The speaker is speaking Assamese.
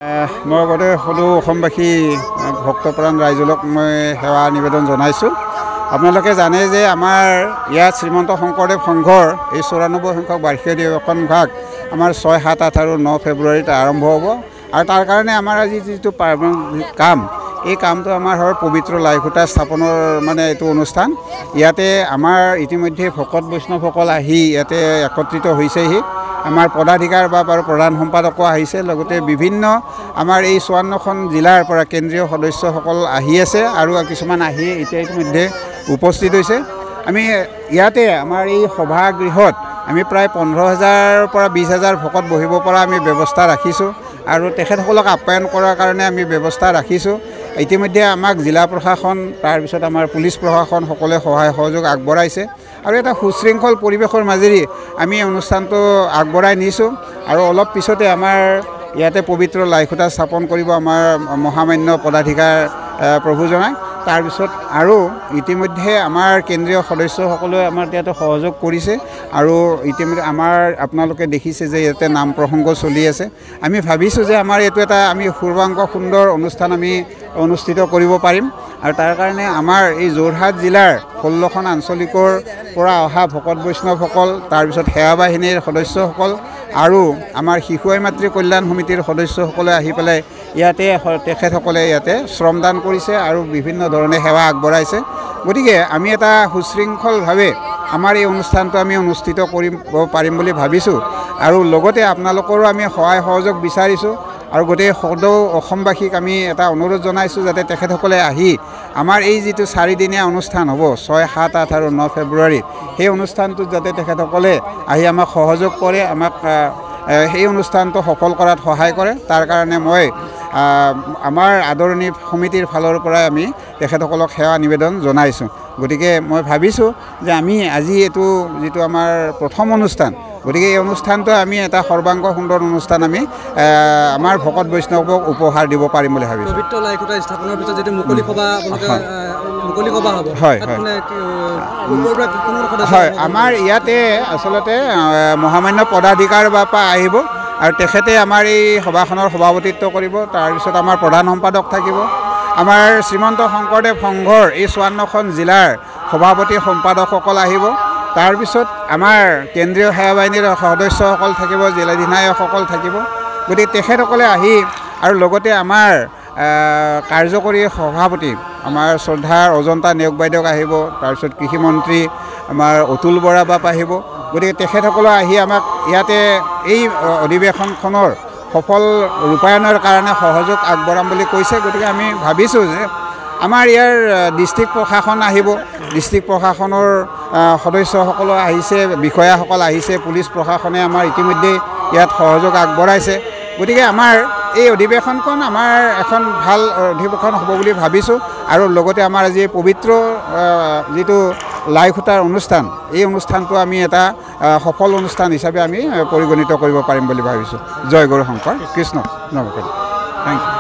মই আগতে সকলো অসমবাসী ভক্তপ্ৰাণ ৰাইজক মই সেৱা নিবেদন জনাইছোঁ। আপোনালোকে জানে যে আমাৰ ইয়াত শ্ৰীমন্ত শংকৰদেৱ সংঘৰ এই ৯৪ সংখ্যক বাৰ্ষিক অধিৱেশন ভাগ আমাৰ ৬, ৭, ৮ আৰু ৯ ফেব্ৰুৱাৰীত আৰম্ভ হ'ব। আৰু তাৰ কাৰণে আমাৰ আজি যিটো কাম, এই কামটো আমাৰ হ'ল পবিত্ৰ লাইখুটা স্থাপনৰ এইটো অনুষ্ঠান। ইয়াতে আমাৰ ইতিমধ্যে ভকত বৈষ্ণৱসকল আহি ইয়াতে একত্ৰিত হৈছেহি। আমাৰ পদাধিকাৰ বা প্ৰধান সম্পাদকো আহিছে, লগতে বিভিন্ন আমাৰ এই ৫৪খন জিলাৰ পৰা কেন্দ্ৰীয় সদস্যসকল আহি আছে আৰু কিছুমান আহি এতিয়া ইতিমধ্যে উপস্থিত হৈছে। আমি ইয়াতে আমাৰ এই সভাগৃহত আমি প্ৰায় ১৫,০০০ পৰা ২০,০০০ ভকত বহিব পৰা আমি ব্যৱস্থা ৰাখিছোঁ আৰু তেখেতসকলক আপ্যায়ন কৰাৰ কাৰণে আমি ব্যৱস্থা ৰাখিছোঁ। ইতিমধ্যে আমাক জিলা প্ৰশাসন, তাৰপিছত আমাৰ পুলিচ প্ৰশাসন সকলোৱে সহায় সহযোগ আগবঢ়াইছে আৰু এটা সুশৃংখল পৰিৱেশৰ মাজেৰে আমি অনুষ্ঠানটো আগবঢ়াই নিছোঁ। আৰু অলপ পিছতে আমাৰ ইয়াতে পবিত্ৰ লাইখুটা স্থাপন কৰিব আমাৰ মহামান্য পদাধিকাৰ প্ৰভুজনাই। তাৰপিছত আৰু ইতিমধ্যে আমাৰ কেন্দ্ৰীয় সদস্যসকলে আমাৰ ইয়াতে সহযোগ কৰিছে আৰু ইতিমধ্যে আমাৰ আপোনালোকে দেখিছে যে ইয়াতে নাম প্ৰসংগ চলি আছে। আমি ভাবিছোঁ যে আমাৰ এইটো এটা আমি সৰ্বাংগ সুন্দৰ অনুষ্ঠান আমি অনুষ্ঠিত কৰিব পাৰিম। আৰু তাৰ কাৰণে আমাৰ এই যোৰহাট জিলাৰ ১৬খন আঞ্চলিকৰ পৰা অহা ভকত বৈষ্ণৱসকল, তাৰপিছত সেৱা বাহিনীৰ সদস্যসকল আৰু আমাৰ শিশু মাতৃ কল্যাণ সমিতিৰ সদস্যসকলে আহি পেলাই ইয়াতে তেখেতসকলে ইয়াতে শ্ৰমদান কৰিছে আৰু বিভিন্ন ধৰণে সেৱা আগবঢ়াইছে। গতিকে আমি এটা সুশৃংখলভাৱে আমাৰ এই অনুষ্ঠানটো আমি অনুষ্ঠিত কৰিব পাৰিম বুলি ভাবিছোঁ আৰু লগতে আপোনালোকৰো আমি সহায় সহযোগ বিচাৰিছোঁ। আৰু গোটেই সকলো অসমবাসীক আমি এটা অনুৰোধ জনাইছোঁ যাতে তেখেতসকলে আহি আমাৰ এই যিটো ৪দিনীয়া অনুষ্ঠান হ'ব ৬, ৭, ৮ আৰু ৯ ফেব্ৰুৱাৰীত, সেই অনুষ্ঠানটোত যাতে তেখেতসকলে আহি আমাক সহযোগ কৰে, আমাক সেই অনুষ্ঠানটো সফল কৰাত সহায় কৰে। তাৰ কাৰণে মই আমাৰ আদৰণি সমিতিৰ ফালৰ পৰাই আমি তেখেতসকলক সেৱা নিবেদন জনাইছোঁ। গতিকে মই ভাবিছোঁ যে আমি আজি এইটো যিটো আমাৰ প্ৰথম অনুষ্ঠান, গতিকে এই অনুষ্ঠানটো আমি এটা সৰ্বাংগ সুন্দৰ অনুষ্ঠান আমি আমাৰ ভকত বৈষ্ণৱক উপহাৰ দিব পাৰিম বুলি ভাবিছোঁ। পবিত্ৰ লাইখুটা স্থাপনৰ পিছত যদি মুকলি সভা হ'ব, হয় হয়, আমাৰ ইয়াতে আচলতে মহামান্য পদাধিকাৰ পৰা আহিব আৰু তেখেতে আমাৰ এই সভাখনৰ সভাপতিত্ব কৰিব। তাৰপিছত আমাৰ প্ৰধান সম্পাদক থাকিব, আমাৰ শ্ৰীমন্ত শংকৰদেৱ সংঘৰ এই ৫৪খন জিলাৰ সভাপতি সম্পাদকসকল আহিব। তাৰপিছত আমাৰ কেন্দ্ৰীয় সেৱা বাহিনীৰ সদস্যসকল থাকিব, জিলাধিনায়কসকল থাকিব। গতিকে তেখেতসকলে আহি আৰু লগতে আমাৰ কাৰ্যকৰী সভাপতি আমাৰ শ্ৰদ্ধাৰ অজন্তা নেওগ বাইদেউক আহিব, তাৰপিছত কৃষিমন্ত্ৰী আমাৰ অতুল বৰা বাপ আহিব। গতিকে তেখেতসকলে আহি আমাক ইয়াতে এই অধিৱেশনখনৰ সফল ৰূপায়ণৰ কাৰণে সহযোগ আগবঢ়াম বুলি কৈছে। গতিকে আমি ভাবিছোঁ যে আমাৰ ইয়াৰ ডিষ্ট্ৰিক্ট প্ৰশাসন আহিব, ডিষ্ট্ৰিক্ট প্ৰশাসনৰ সদস্যসকল আহিছে, বিষয়াসকল আহিছে, পুলিচ প্ৰশাসনে আমাৰ ইতিমধ্যে ইয়াত সহযোগ আগবঢ়াইছে। গতিকে আমাৰ এই অধিৱেশনখন আমাৰ এখন ভাল অধিৱেশন হ'ব বুলি ভাবিছোঁ। আৰু লগতে আমাৰ আজি পবিত্ৰ যিটো লাইখুটাৰ অনুষ্ঠান, এই অনুষ্ঠানটো আমি এটা সফল অনুষ্ঠান হিচাপে আমি পৰিগণিত কৰিব পাৰিম বুলি ভাবিছোঁ। জয় গুৰু শংকৰ, কৃষ্ণ নমস্কাৰ, থেংক ইউ।